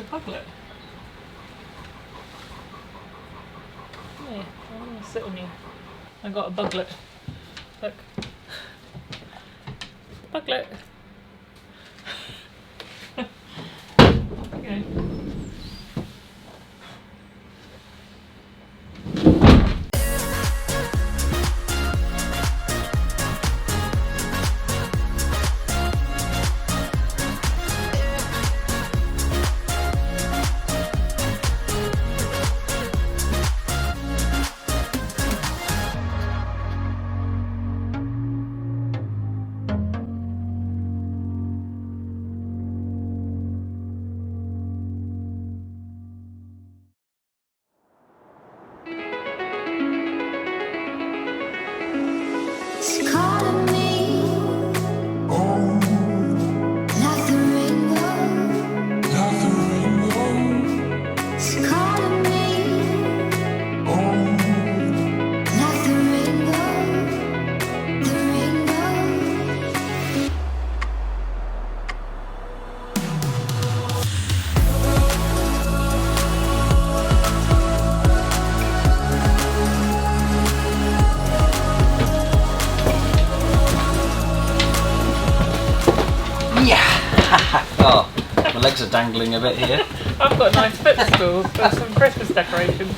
puglet. Yeah, I'm going to sit on you. I got a buglet. Look. Buglet. Okay. Oh, my legs are dangling a bit here. I've got a nice footstool for some Christmas decorations.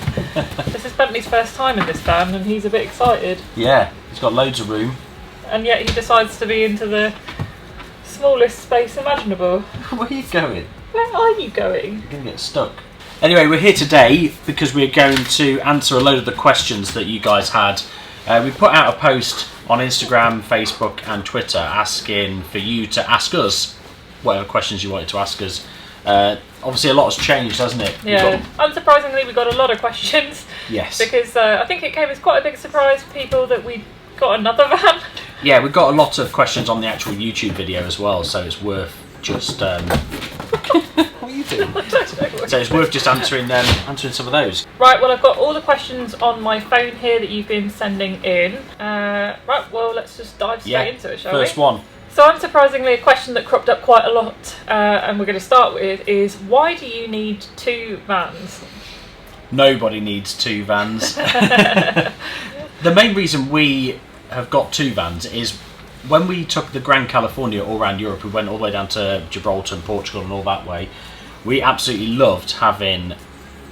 This is Bentley's first time in this van and he's a bit excited. Yeah, he's got loads of room. And yet he decides to be into the smallest space imaginable. Where are you going? Where are you going? You're going to get stuck. Anyway, we're here today because we're going to answer a load of the questions that you guys had. We put out a post on Instagram, Facebook and Twitter asking for you to ask us whatever questions you wanted to ask us. Obviously a lot has changed, hasn't it? Yeah, unsurprisingly we got a lot of questions. Yes. Because I think it came as quite a big surprise for people that we got another van. Yeah, we got a lot of questions on the actual YouTube video as well, so it's worth just... What are you doing? So it's worth just answering some of those. Right, well I've got all the questions on my phone here that you've been sending in. Right, well let's just dive straight into it, shall we? First one. So unsurprisingly, a question that cropped up quite a lot, and we're going to start with, is why do you need two vans? Nobody needs two vans. The main reason we have got two vans is when we took the Grand California all around Europe, we went all the way down to Gibraltar and Portugal and all that way. We absolutely loved having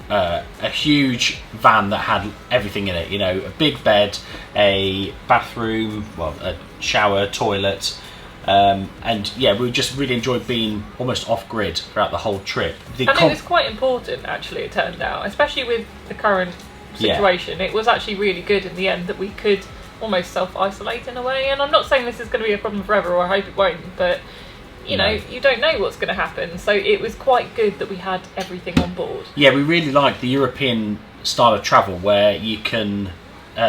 a huge van that had everything in it. You know, a big bed, a bathroom, well, a shower, toilet. And yeah, we just really enjoyed being almost off-grid throughout the whole trip. And it was quite important, actually, it turned out, especially with the current situation. Yeah. It was actually really good in the end that we could almost self-isolate in a way. And I'm not saying this is going to be a problem forever, or I hope it won't, but you know, you don't know what's going to happen. So it was quite good that we had everything on board. Yeah, we really like the European style of travel where you can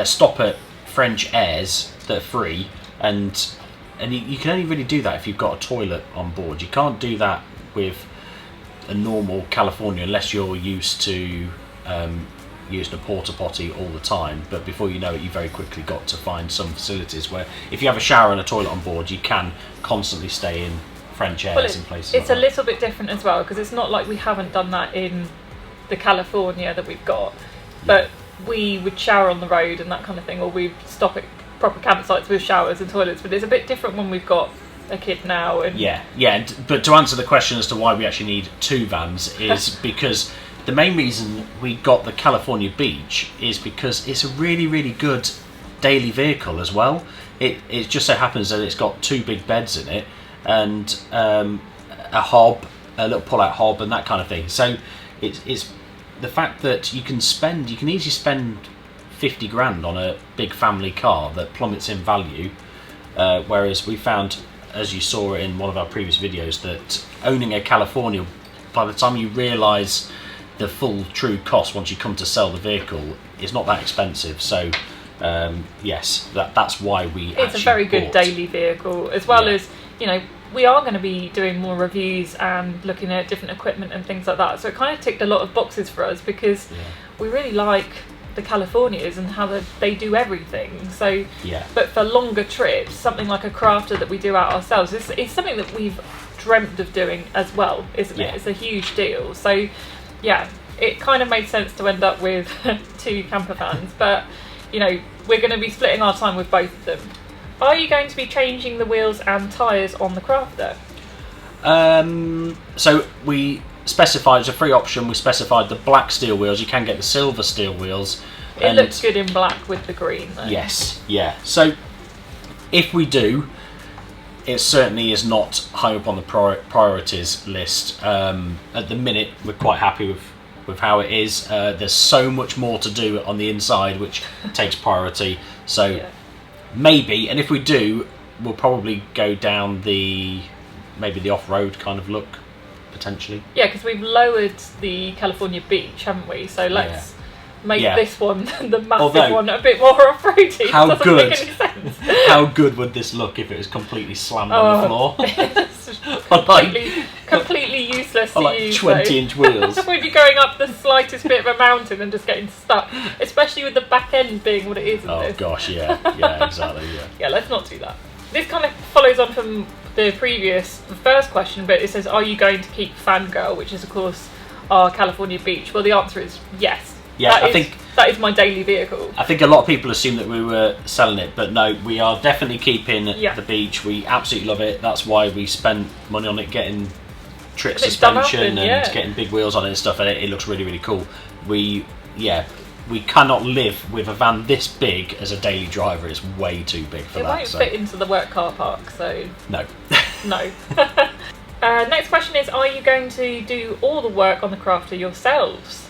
stop at French airs that are free, and you can only really do that if you've got a toilet on board. You can't do that with a normal California unless you're used to using a porta potty all the time. But before you know it, you very quickly got to find some facilities where if you have a shower and a toilet on board, you can constantly stay in French airs in places. It's like a little bit different as well, because it's not like we haven't done that in the California that we've got, but we would shower on the road and that kind of thing, or we'd stop at proper campsites with showers and toilets. But it's a bit different when we've got a kid now. And but to answer the question as to why we actually need two vans is because the main reason we got the California Beach is because it's a really, really good daily vehicle as well. It just so happens that it's got two big beds in it and a hob, a little pull-out hob and that kind of thing. So it's the fact that you can easily spend 50 grand on a big family car that plummets in value, whereas we found, as you saw in one of our previous videos, that owning a California, by the time you realise the full true cost once you come to sell the vehicle, is not that expensive. So yes, that's why it's a very good daily vehicle, as well as, you know, we are going to be doing more reviews and looking at different equipment and things like that. So it kind of ticked a lot of boxes for us because we really like the Californias and how they do everything. So but for longer trips, something like a Crafter that we do out ourselves is something that we've dreamt of doing as well, isn't it? It's a huge deal. So yeah, it kind of made sense to end up with 2 camper vans, but you know, we're going to be splitting our time with both of them. Are you going to be changing the wheels and tyres on the Crafter? So we specified, as a free option, we specified the black steel wheels. You can get the silver steel wheels. It looks good in black with the green though. Yes, yeah. So if we do, it certainly is not high up on the priorities list. At the minute, we're quite happy with how it is. There's so much more to do on the inside, which takes priority. So maybe, and if we do, we'll probably go down maybe the off-road kind of look, potentially. Yeah, because we've lowered the California Beach, haven't we? So let's make this one, the massive one, a bit more off-roady. How doesn't good? Make any sense. How good would this look if it was completely slammed on the floor? completely useless to like use. 20-inch wheels. We'd be going up the slightest bit of a mountain and just getting stuck, especially with the back end being what it is. Oh gosh, yeah, exactly, yeah. Let's not do that. This kind of follows on from the first question, but it says, are you going to keep Fangirl, which is of course our California Beach? Well, the answer is yes. Yeah, I think that is my daily vehicle. I think a lot of people assume that we were selling it, but no, we are definitely keeping the Beach. We absolutely love it. That's why we spent money on it, getting trip suspension and getting big wheels on it and stuff, and it looks really, really cool. We cannot live with a van this big as a daily driver. It's way too big for that. It won't fit into the work car park, so no. No. Next question is, are you going to do all the work on the Crafter yourselves?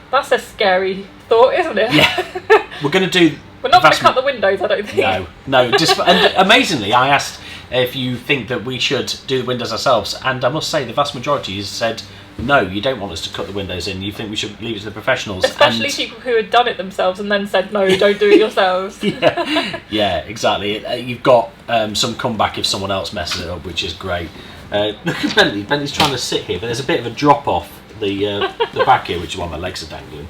That's a scary thought, isn't it? Yeah. We're going to do... We're not going to cut the windows, I don't think. No. And amazingly, I asked if you think that we should do the windows ourselves, and I must say the vast majority has said, no, you don't want us to cut the windows in. You think we should leave it to the professionals. Especially people who had done it themselves and then said, no, don't do it yourselves. Yeah, exactly. You've got some comeback if someone else messes it up, which is great. Look at Bentley. Bentley's trying to sit here, but there's a bit of a drop-off the back here, which is why my legs are dangling.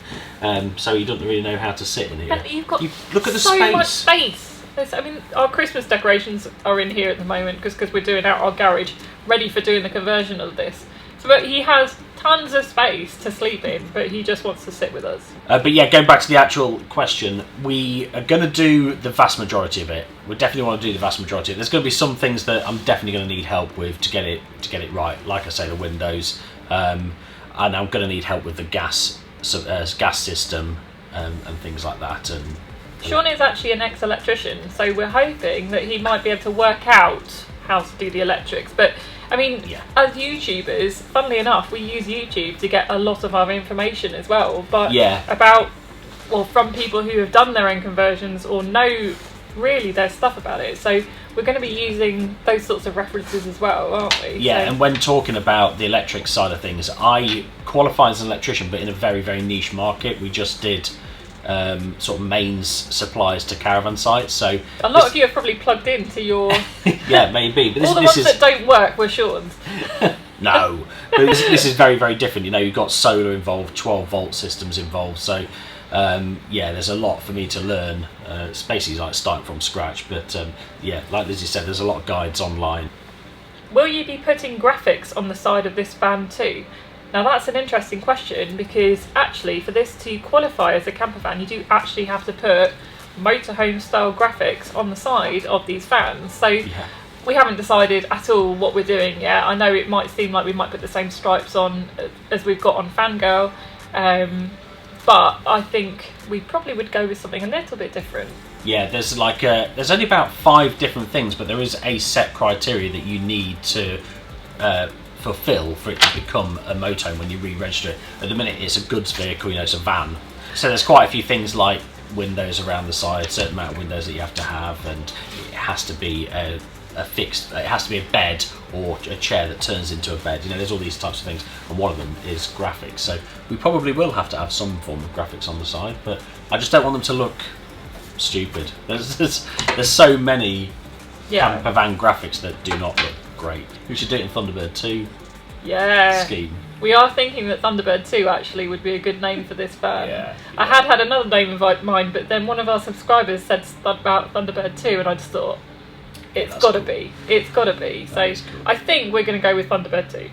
So he doesn't really know how to sit in here. Bentley, you've got look at the so space. much space. I mean, our Christmas decorations are in here at the moment because we're doing out our garage, ready for doing the conversion of this. So, but he has tons of space to sleep in, but he just wants to sit with us. But yeah, going back to the actual question, we are going to do the vast majority of it. We definitely want to do the vast majority of it. There's going to be some things that I'm definitely going to need help with to get it right. Like I say, the windows, and I'm going to need help with the gas system and things like that. And Sean is actually an ex-electrician, so we're hoping that he might be able to work out how to do the electrics. But I mean, as YouTubers, funnily enough, we use YouTube to get a lot of our information as well. But from people who have done their own conversions or know really their stuff about it. So we're going to be using those sorts of references as well, aren't we? Yeah, and when talking about the electric side of things, I qualify as an electrician, but in a very, very niche market. We just did sort of mains supplies to caravan sites, so a lot of you are probably plugged into your yeah, maybe, but all the ones that don't work were Sean's. No, but this is very, very different. You know, you've got solar involved, 12-volt systems involved, so there's a lot for me to learn. It's basically like starting from scratch, but like Lizzie said, there's a lot of guides online. Will you be putting graphics on the side of this van too? Now that's an interesting question, because actually for this to qualify as a camper van, you do actually have to put motorhome style graphics on the side of these vans. So we haven't decided at all what we're doing yet. I know it might seem like we might put the same stripes on as we've got on Fangirl, but I think we probably would go with something a little bit different. Yeah, there's there's only about 5 different things, but there is a set criteria that you need to fulfill for it to become a motorhome when you re-register it. At the minute it's a goods vehicle, it's a van. So there's quite a few things like windows around the side, certain amount of windows that you have to have, and it has to be it has to be a bed or a chair that turns into a bed. There's all these types of things, and one of them is graphics. So we probably will have to have some form of graphics on the side, but I just don't want them to look stupid. There's so many camper van graphics that do not look great. We should do it in Thunderbird 2 scheme. We are thinking that Thunderbird 2 actually would be a good name for this van. I had another name in mind, but then one of our subscribers said about Thunderbird 2, and I just thought, It's got to be. It's got to be. So Cool. I think we're going to go with Thunderbird 2.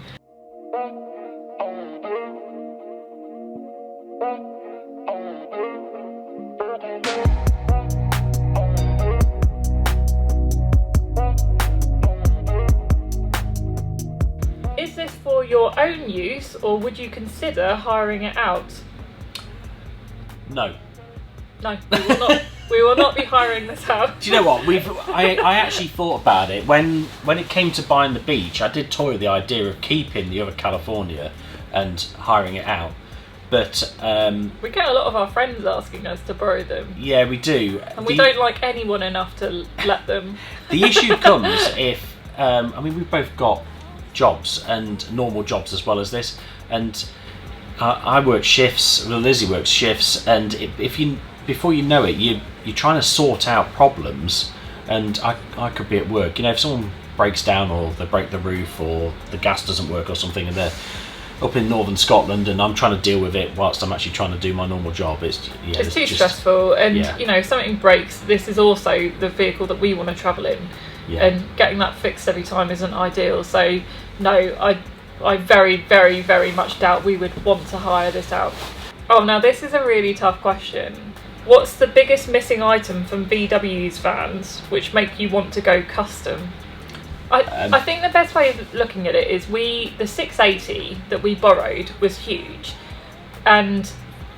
Is this for your own use, or would you consider hiring it out? No. No, we will not. We will not be hiring this out. Do you know what? I actually thought about it when it came to buying the Beach. I did toy with the idea of keeping the other California and hiring it out, but we get a lot of our friends asking us to borrow them. Yeah, we do, and we don't like anyone enough to let them. The issue comes if I mean, we've both got jobs and normal jobs as well as this, and I work shifts. Lizzie works shifts, and if you before you know it, you're trying to sort out problems, and I could be at work. You know, if someone breaks down or they break the roof or the gas doesn't work or something, and they're up in northern Scotland, and I'm trying to deal with it whilst I'm actually trying to do my normal job. It's too stressful, and you know, if something breaks, this is also the vehicle that we want to travel in, and getting that fixed every time isn't ideal. So no, I very, very, very much doubt we would want to hire this out. Oh, now this is a really tough question. What's the biggest missing item from VW's vans which make you want to go custom? I think the best way of looking at it is the 680 that we borrowed was huge, and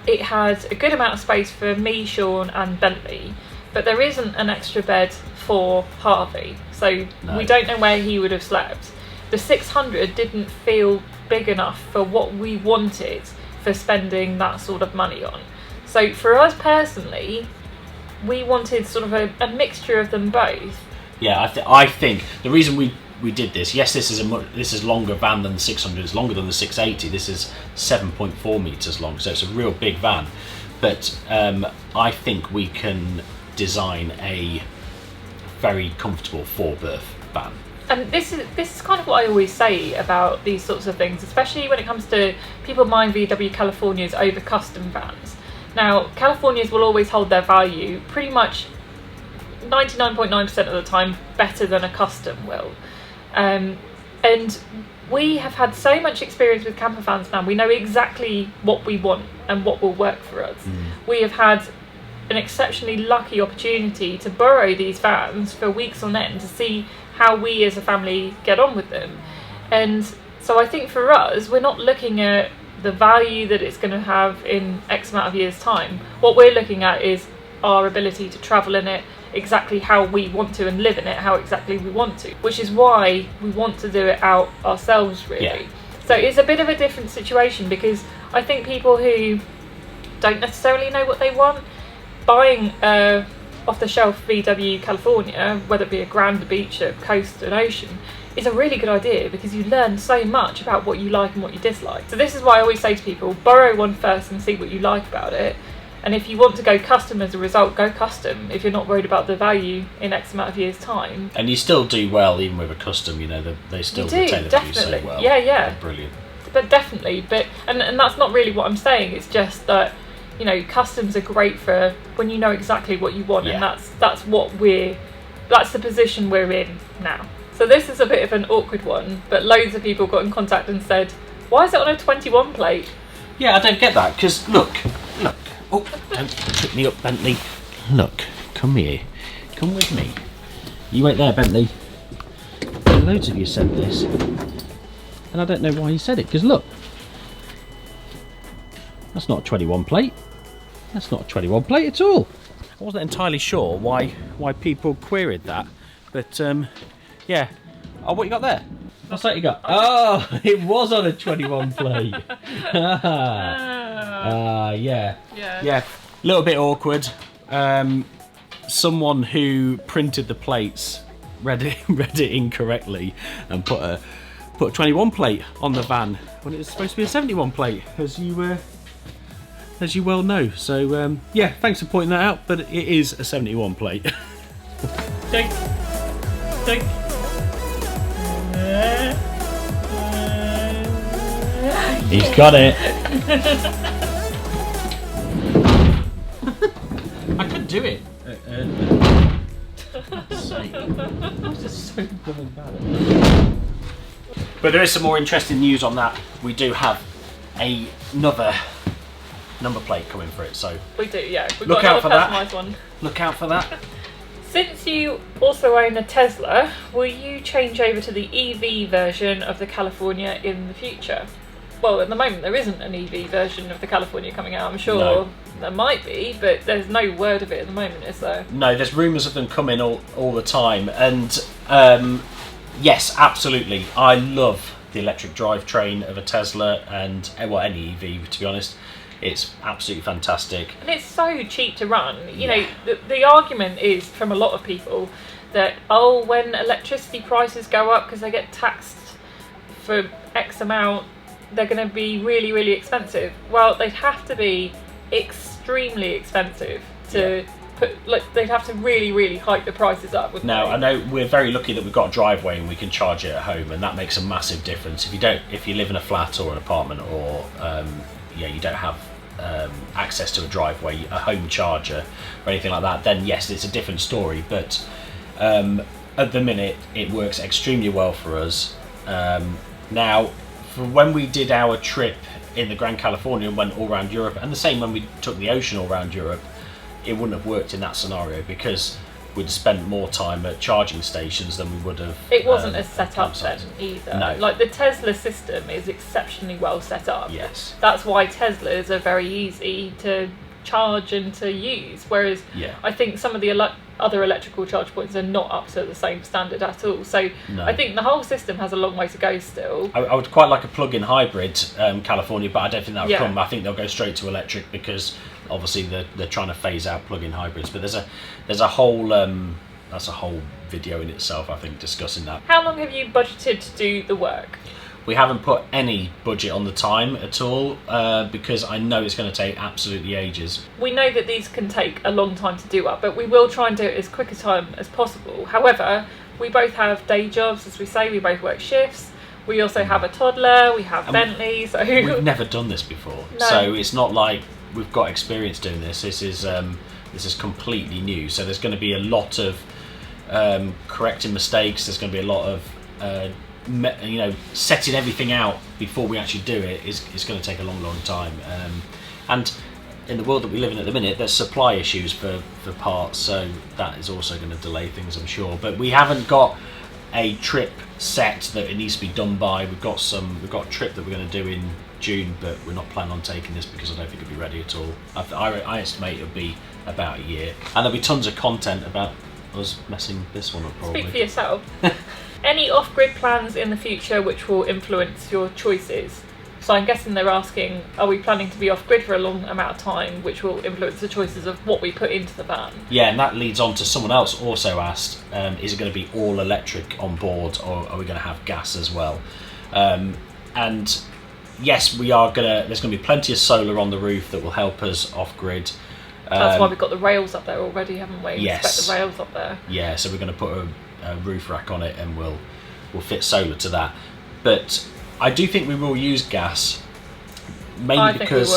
it had a good amount of space for me, Sean and Bentley, but there isn't an extra bed for Harvey, so we don't know where he would have slept. The 600 didn't feel big enough for what we wanted for spending that sort of money on. So for us personally, we wanted sort of a mixture of them both. Yeah, I think the reason we did this, yes, this is longer van than the 600. It's longer than the 680. This is 7.4 meters long, so it's a real big van. But I think we can design a very comfortable 4-berth van. And this is kind of what I always say about these sorts of things, especially when it comes to people buying VW Californias over custom vans. Now, Californias will always hold their value pretty much 99.9% of the time better than a custom will. And we have had so much experience with camper vans now, we know exactly what we want and what will work for us. We have had an exceptionally lucky opportunity to borrow these vans for weeks on end to see how we as a family get on with them. And so I think for us, we're not looking at the value that it's going to have in X amount of years' time. What we're looking at is our ability to travel in it exactly how we want to and live in it how exactly we want to, which is why we want to do it out ourselves, really. Yeah. So it's a bit of a different situation, because I think people who don't necessarily know what they want, buying off-the-shelf VW California, whether it be a Grand Beach, a Coast, an Ocean, is a really good idea, because you learn so much about what you like and what you dislike. So this is why I always say to people, borrow one first and see what you like about it. And if you want to go custom as a result, go custom if you're not worried about the value in X amount of years' time. And you still do well even with a custom, you know, they still retain the value so well. Yeah. They're brilliant. But definitely, and that's not really what I'm saying, it's just that, you know, customs are great for when you know exactly what you want, and that's the position we're in now. So this is a bit of an awkward one, but loads of people got in contact and said, why is it on a 21 plate? Yeah, I don't get that, because look. Oh, don't pick me up, Bentley. Look, come here. Come with me. You wait there, Bentley. Loads of you said this, and I don't know why you said it, because look. That's not a 21 plate. That's not a 21 plate at all. I wasn't entirely sure why people queried that, but yeah. Oh, what you got there? What's that you got? Oh, it was on a 21 plate. Yeah. A little bit awkward. Someone who printed the plates read it incorrectly and put a 21 plate on the van when it was supposed to be a 71 plate, as you well know. So yeah, thanks for pointing that out, but it is a 71 plate. Thanks. He's got it. I could do it. God's sake. Why is this so blooming bad? But there is some more interesting news on that. We do have another number plate coming for it, so we do, yeah. We've look got out for personalised that. One. Look out for that. Since you also own a Tesla, will you change over to the EV version of the California in the future? Well, at the moment there isn't an EV version of the California coming out. I'm sure there might be, but there's no word of it at the moment, is there? No, there's rumours of them coming all the time, and yes, absolutely. I love the electric drivetrain of a Tesla, and well, any EV, to be honest. It's absolutely fantastic. And it's so cheap to run. You know, the argument is from a lot of people that, oh, when electricity prices go up because they get taxed for X amount, they're going to be really, really expensive. Well, they'd have to be extremely expensive to they'd have to really, really hike the prices up, wouldn't they? I know we're very lucky that we've got a driveway and we can charge it at home, and that makes a massive difference. If you live in a flat or an apartment, or you don't have access to a driveway, a home charger or anything like that, then yes, it's a different story. But at the minute it works extremely well for us. Now, for when we did our trip in the Grand California and went all around Europe, and the same when we took the ocean all around Europe, it wouldn't have worked in that scenario because we'd spent more time at charging stations than we would have. It wasn't as set up then either. No. Like, the Tesla system is exceptionally well set up. Yes. That's why Teslas are very easy to charge and to use, whereas I think some of the other electrical charge points are not up to the same standard at all. So I think the whole system has a long way to go still. I would quite like a plug-in hybrid California, but I don't think that would come. I think they'll go straight to electric because obviously they're trying to phase out plug-in hybrids. But there's a whole that's a whole video in itself, I think, discussing that. How long have you budgeted to do the work? We haven't put any budget on the time at all because I know it's going to take absolutely ages. We know that these can take a long time to do up, but we will try and do it as quick a time as possible. However, we both have day jobs, as we say, we both work shifts. We also have a toddler, we have Bentley, so... We've never done this before, so it's not like we've got experience doing this. This is completely new, so there's going to be a lot of correcting mistakes, there's going to be a lot of... setting everything out before we actually do it is going to take a long time, and in the world that we live in at the minute, there's supply issues for parts, so that is also going to delay things, I'm sure. But we haven't got a trip set that it needs to be done by. We've got a trip that we're going to do in June, but we're not planning on taking this because I don't think it'll be ready at all. I estimate it'll be about a year, and there'll be tons of content about us messing this one up, probably. Speak for yourself. Any off-grid plans in the future which will influence your choices? So I'm guessing they're asking, are we planning to be off-grid for a long amount of time, which will influence the choices of what we put into the van? Yeah, and that leads on to someone else also asked, is it going to be all electric on board, or are we going to have gas as well? And yes, there's going to be plenty of solar on the roof that will help us off-grid. That's why we've got the rails up there already, haven't we? Yes. We've got the rails up there. Yeah, so we're going to put a roof rack on it, and we'll fit solar to that. But I do think we will use gas, mainly because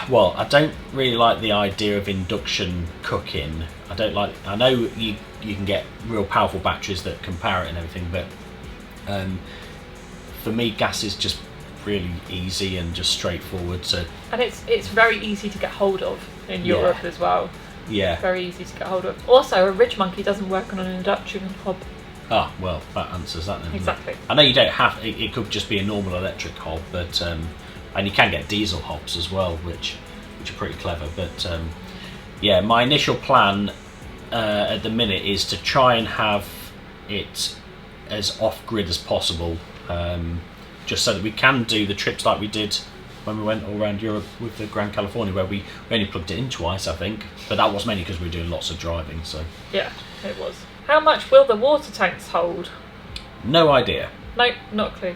well, I don't really like the idea of induction cooking. I know you can get real powerful batteries that can power it and everything, but for me, gas is just really easy and just straightforward. And it's very easy to get hold of in Europe as well. Yeah. Very easy to get hold of. Also, a Ridge Monkey doesn't work on an induction hob. Ah, well, that answers that then. Exactly. I know you don't have... It could just be a normal electric hob, but... and you can get diesel hobs as well, which are pretty clever. But, yeah, my initial plan at the minute is to try and have it as off-grid as possible, just so that we can do the trips like we did when we went all around Europe with the Grand California, where we only plugged it in twice, I think. But that was mainly because we were doing lots of driving, so... Yeah, it was. How much will the water tanks hold? No idea. No, not a clue.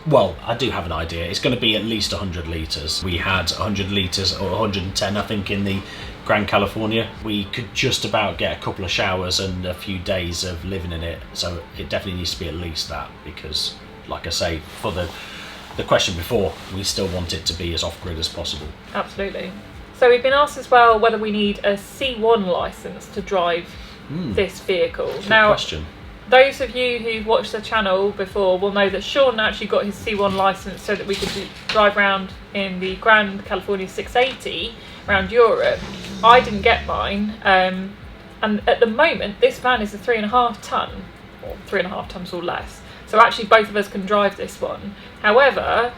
Well, I do have an idea. It's going to be at least 100 litres. We had 100 litres, or 110, I think, in the Grand California. We could just about get a couple of showers and a few days of living in it, so it definitely needs to be at least that, because, like I say, for the question before, we still want it to be as off-grid as possible. Absolutely. So we've been asked as well whether we need a C1 licence to drive this vehicle. Good now, question. Those of you who've watched the channel before will know that Sean actually got his C1 licence so that we could drive around in the Grand California 680 around Europe. I didn't get mine, and at the moment this van is a 3.5 tonne, or 3.5 tonnes or less. So actually both of us can drive this one. However,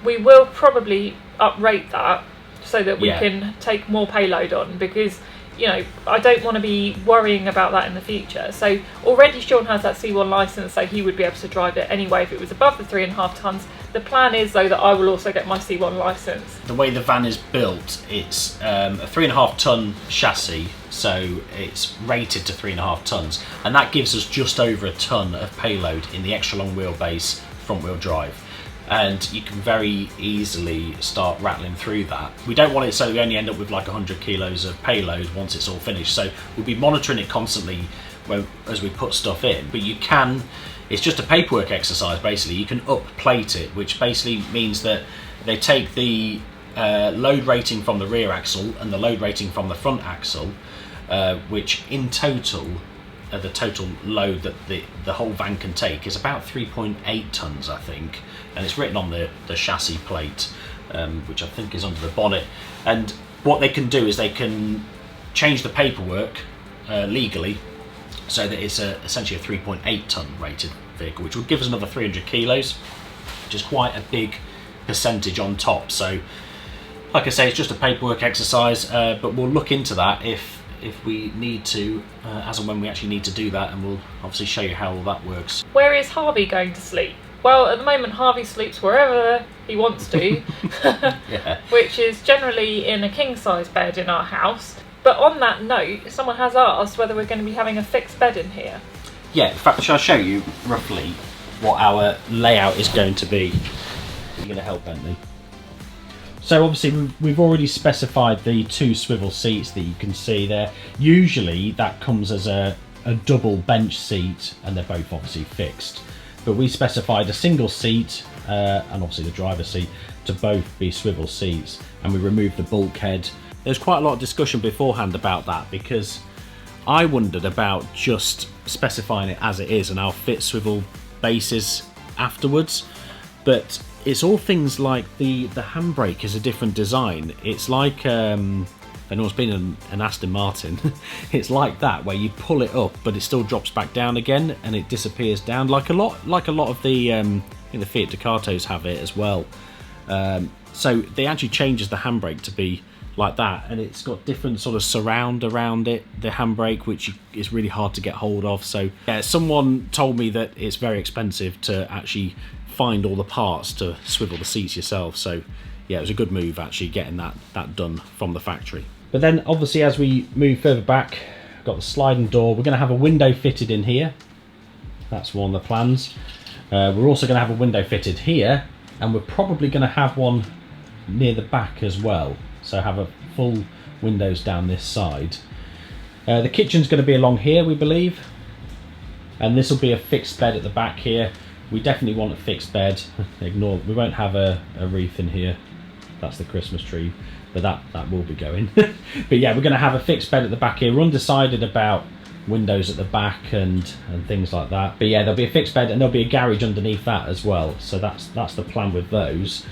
we will probably uprate that so that we can take more payload on, because you know, I don't want to be worrying about that in the future. So already Sean has that C1 licence, so he would be able to drive it anyway if it was above the 3.5 tonnes. The plan is though that I will also get my C1 licence. The way the van is built, it's a 3.5 tonne chassis, so it's rated to 3.5 tonnes, and that gives us just over a tonne of payload in the extra long wheelbase front wheel drive. And you can very easily start rattling through that. We don't want it so we only end up with like 100 kilos of payload once it's all finished. So we'll be monitoring it constantly as we put stuff in. But you can, it's just a paperwork exercise basically. You can up plate it, which basically means that they take the load rating from the rear axle and the load rating from the front axle, which in total, the total load that the whole van can take is about 3.8 tonnes, I think, and it's written on the chassis plate, which I think is under the bonnet. And what they can do is they can change the paperwork legally so that it's essentially a 3.8 tonne rated vehicle, which would give us another 300 kilos, which is quite a big percentage on top. So like I say, it's just a paperwork exercise, but we'll look into that if we need to, as and when we actually need to do that, and we'll obviously show you how all that works. Where is Harvey going to sleep? Well, at the moment Harvey sleeps wherever he wants to, which is generally in a king-size bed in our house. But on that note, someone has asked whether we're going to be having a fixed bed in here. Yeah, in fact, shall I show you roughly what our layout is going to be? You're going to help, Bentley. So obviously we've already specified the 2 swivel seats that you can see there. Usually that comes as a double bench seat, and they're both obviously fixed. But we specified a single seat and obviously the driver's seat to both be swivel seats, and we removed the bulkhead. There's quite a lot of discussion beforehand about that, because I wondered about just specifying it as it is and I'll fit swivel bases afterwards. But it's all things like the handbrake is a different design. It's like, if anyone's been in an Aston Martin, it's like that, where you pull it up but it still drops back down again and it disappears down, like a lot of the I think the Fiat Ducatos have it as well. So they actually changes the handbrake to be like that, and it's got different sort of surround around it, the handbrake, which is really hard to get hold of. So yeah, someone told me that it's very expensive to actually find all the parts to swivel the seats yourself. So yeah, it was a good move actually getting that done from the factory. But then obviously as we move further back, got the sliding door. We're going to have a window fitted in here. That's one of the plans. We're also going to have a window fitted here, and we're probably going to have one near the back as well. So have a full windows down this side. The kitchen's going to be along here, we believe, and this will be a fixed bed at the back here. We definitely want a fixed bed. Ignore, we won't have a wreath in here. That's the Christmas tree, but that will be going. But yeah, we're going to have a fixed bed at the back here. We're undecided about windows at the back and things like that. But yeah, there'll be a fixed bed and there'll be a garage underneath that as well. So that's the plan with those.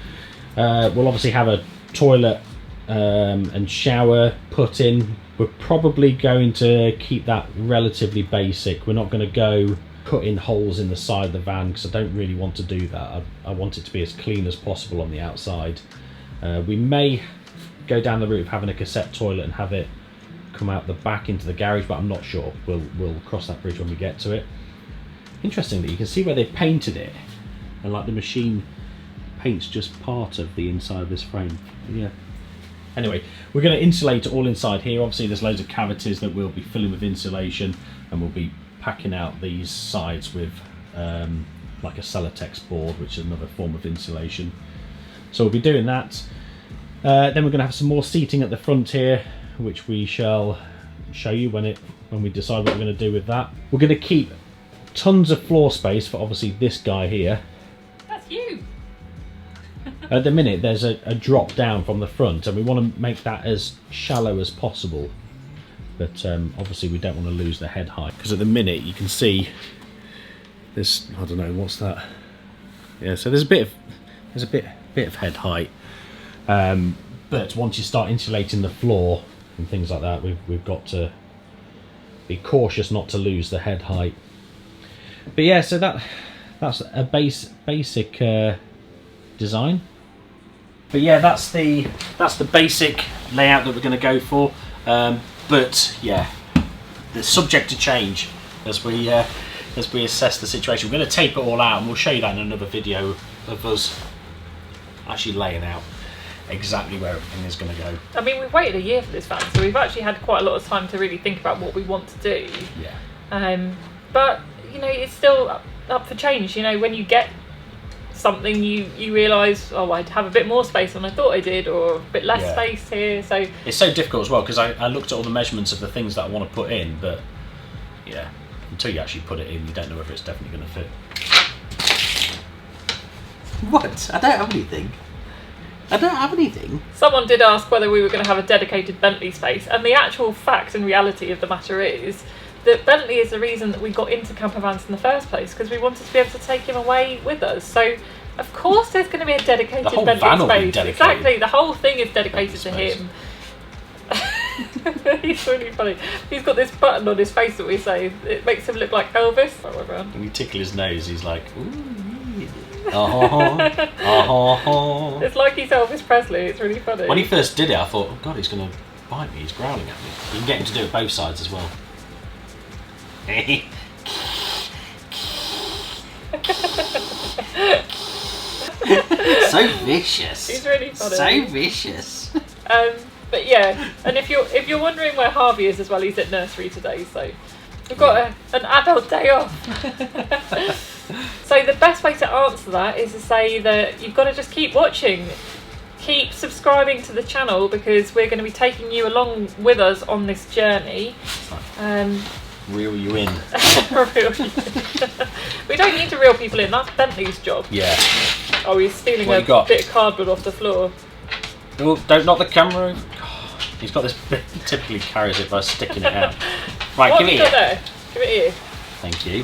We'll obviously have a toilet and shower put in. We're probably going to keep that relatively basic. We're not going to go cutting holes in the side of the van, because I don't really want to do that. I want it to be as clean as possible on the outside. We may go down the route of having a cassette toilet and have it come out the back into the garage, but I'm not sure. We'll cross that bridge when we get to it. Interestingly, you can see where they painted it, and like the machine paints just part of the inside of this frame. Yeah. Anyway, we're going to insulate it all inside here. Obviously there's loads of cavities that we'll be filling with insulation, and we'll be packing out these sides with like a Celotex board, which is another form of insulation. So we'll be doing that. Then we're going to have some more seating at the front here, which we shall show you when we decide what we're going to do with that. We're going to keep tons of floor space for obviously this guy here. That's you. At the minute there's a drop down from the front, and we want to make that as shallow as possible, but obviously we don't want to lose the head height, because at the minute you can see this, I don't know, what's that, yeah, so there's a bit of head height, but once you start insulating the floor and things like that, we've got to be cautious not to lose the head height. But yeah, so that's a basic design. But yeah, that's the basic layout that we're going to go for. But yeah, the subject to change as we assess the situation. We're going to tape it all out, and we'll show you that in another video of us actually laying out exactly where everything is going to go. I mean, we've waited a year for this van, so we've actually had quite a lot of time to really think about what we want to do. Yeah. But you know, it's still up for change. You know, when you get something, you realise, oh, I'd have a bit more space than I thought I did, or a bit less space here. So it's so difficult as well, because I looked at all the measurements of the things that I want to put in, but yeah, until you actually put it in, you don't know whether it's definitely going to fit. What? I don't have anything. I don't have anything. Someone did ask whether we were going to have a dedicated Bentley space, and the actual fact and reality of the matter is that Bentley is the reason that we got into camper vans in the first place, because we wanted to be able to take him away with us. So of course there's going to be a dedicated the whole Bentley van will be space. dedicated. Exactly, the whole thing is dedicated to him. He's really funny. He's got this button on his face that we say it makes him look like Elvis. When you tickle his nose, he's like, ooh. It's like he's Elvis Presley. It's really funny. When he first did it, I thought, oh god, he's going to bite me. He's growling at me. You can get him to do it both sides as well. So vicious. He's really funny. So vicious. But yeah, and if you're wondering where Harvey is as well, he's at nursery today, so we've got an adult day off. So the best way to answer that is to say that you've got to just keep watching, keep subscribing to the channel, because we're going to be taking you along with us on this journey. Reel you in. We don't need to reel people in, that's Bentley's job. Yeah. Oh, he's stealing a bit of cardboard off the floor. Oh, don't knock the camera over. He's got this bit, he typically carries it by sticking it out. Right, give it here. There? Give it here. Thank you.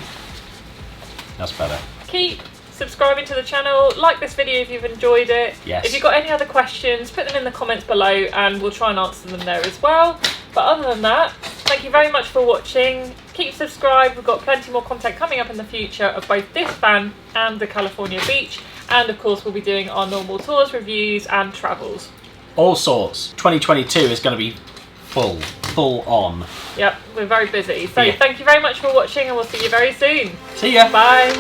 That's better. Keep subscribing to the channel, like this video if you've enjoyed it. Yes. If you've got any other questions, put them in the comments below and we'll try and answer them there as well. But other than that, thank you very much for watching. Keep subscribed, we've got plenty more content coming up in the future of both this van and the California Beach. And of course we'll be doing our normal tours, reviews and travels. All sorts. 2022 is going to be full on. Yep, we're very busy. So thank you very much for watching and we'll see you very soon. See ya. Bye.